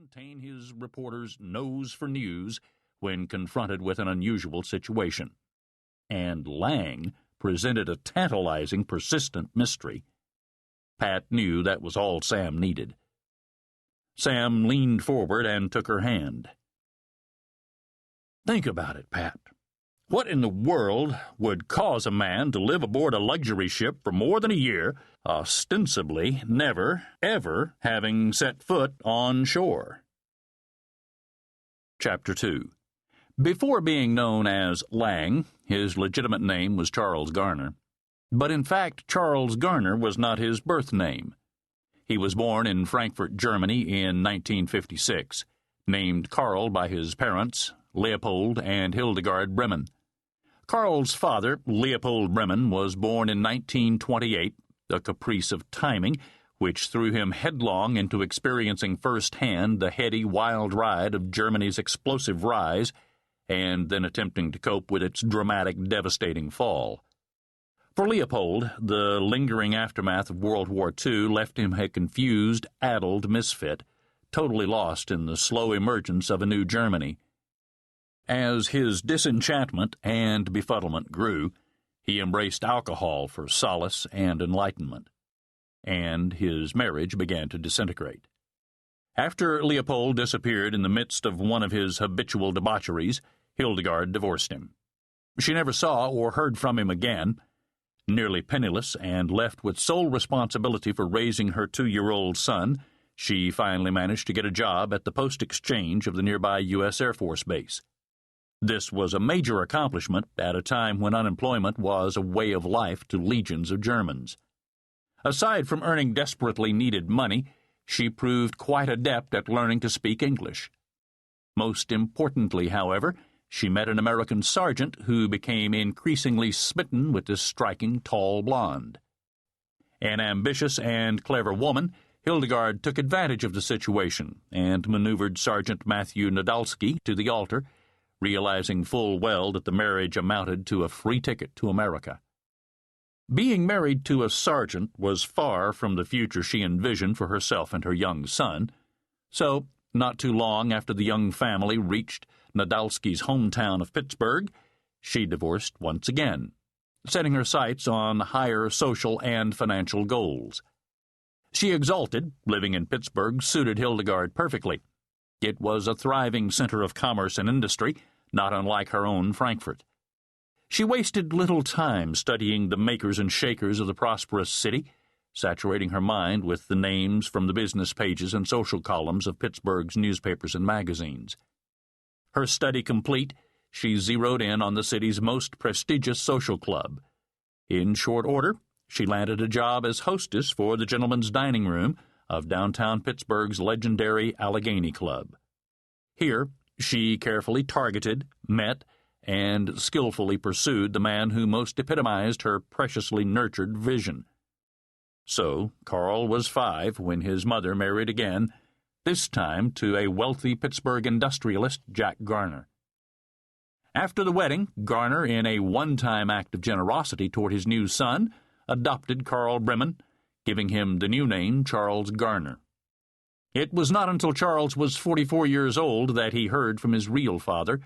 maintain his reporter's nose for news when confronted with an unusual situation. And Lang presented a tantalizing, persistent mystery. Pat knew that was all Sam needed. Sam leaned forward and took her hand. "Think about it, Pat. What in the world would cause a man to live aboard a luxury ship for more than a year, ostensibly never, ever having set foot on shore?" Chapter 2. Before being known as Lang, his legitimate name was Charles Garner. But in fact, Charles Garner was not his birth name. He was born in Frankfurt, Germany in 1956, named Karl by his parents, Leopold and Hildegard Bremen. Karl's father, Leopold Bremen, was born in 1928, a caprice of timing which threw him headlong into experiencing firsthand the heady, wild ride of Germany's explosive rise, and then attempting to cope with its dramatic, devastating fall. For Leopold, the lingering aftermath of World War II left him a confused, addled misfit, totally lost in the slow emergence of a new Germany. As his disenchantment and befuddlement grew, he embraced alcohol for solace and enlightenment, and his marriage began to disintegrate. After Leopold disappeared in the midst of one of his habitual debaucheries, Hildegard divorced him. She never saw or heard from him again. Nearly penniless and left with sole responsibility for raising her 2-year-old son, she finally managed to get a job at the post exchange of the nearby U.S. Air Force Base. This was a major accomplishment at a time when unemployment was a way of life to legions of Germans. Aside from earning desperately needed money, she proved quite adept at learning to speak English. Most importantly, however, she met an American sergeant who became increasingly smitten with this striking, tall blonde. An ambitious and clever woman, Hildegard took advantage of the situation and maneuvered Sergeant Matthew Nadolski to the altar, realizing full well that the marriage amounted to a free ticket to America. Being married to a sergeant was far from the future she envisioned for herself and her young son, so not too long after the young family reached Nadolski's hometown of Pittsburgh, she divorced once again, setting her sights on higher social and financial goals. She exulted living in Pittsburgh suited Hildegard perfectly. It was a thriving center of commerce and industry, not unlike her own Frankfurt. She wasted little time studying the makers and shakers of the prosperous city, saturating her mind with the names from the business pages and social columns of Pittsburgh's newspapers and magazines. Her study complete, she zeroed in on the city's most prestigious social club. In short order, she landed a job as hostess for the gentlemen's dining room of downtown Pittsburgh's legendary Allegheny Club. Here, she carefully targeted, met, and skillfully pursued the man who most epitomized her preciously nurtured vision. So, Karl was 5 when his mother married again, this time to a wealthy Pittsburgh industrialist, Jack Garner. After the wedding, Garner, in a one-time act of generosity toward his new son, adopted Karl Bremen, giving him the new name Charles Garner. It was not until Charles was 44 years old that he heard from his real father.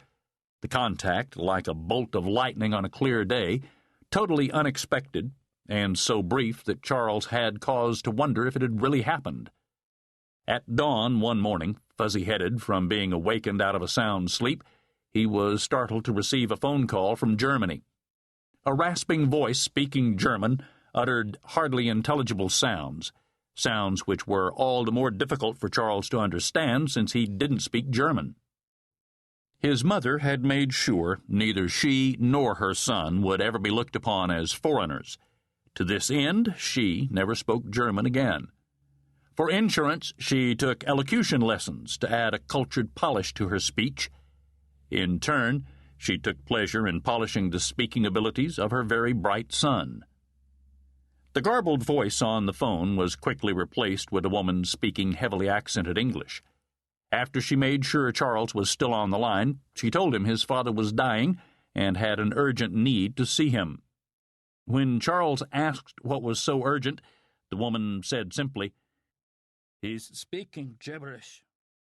The contact, like a bolt of lightning on a clear day, totally unexpected, and so brief that Charles had cause to wonder if it had really happened. At dawn one morning, fuzzy-headed from being awakened out of a sound sleep, he was startled to receive a phone call from Germany. A rasping voice speaking German uttered hardly intelligible sounds which were all the more difficult for Charles to understand since he didn't speak German. His mother had made sure neither she nor her son would ever be looked upon as foreigners. To this end, she never spoke German again. For insurance, she took elocution lessons to add a cultured polish to her speech. In turn, she took pleasure in polishing the speaking abilities of her very bright son. The garbled voice on the phone was quickly replaced with a woman speaking heavily accented English. After she made sure Charles was still on the line, she told him his father was dying and had an urgent need to see him. When Charles asked what was so urgent, the woman said simply, "He's speaking gibberish."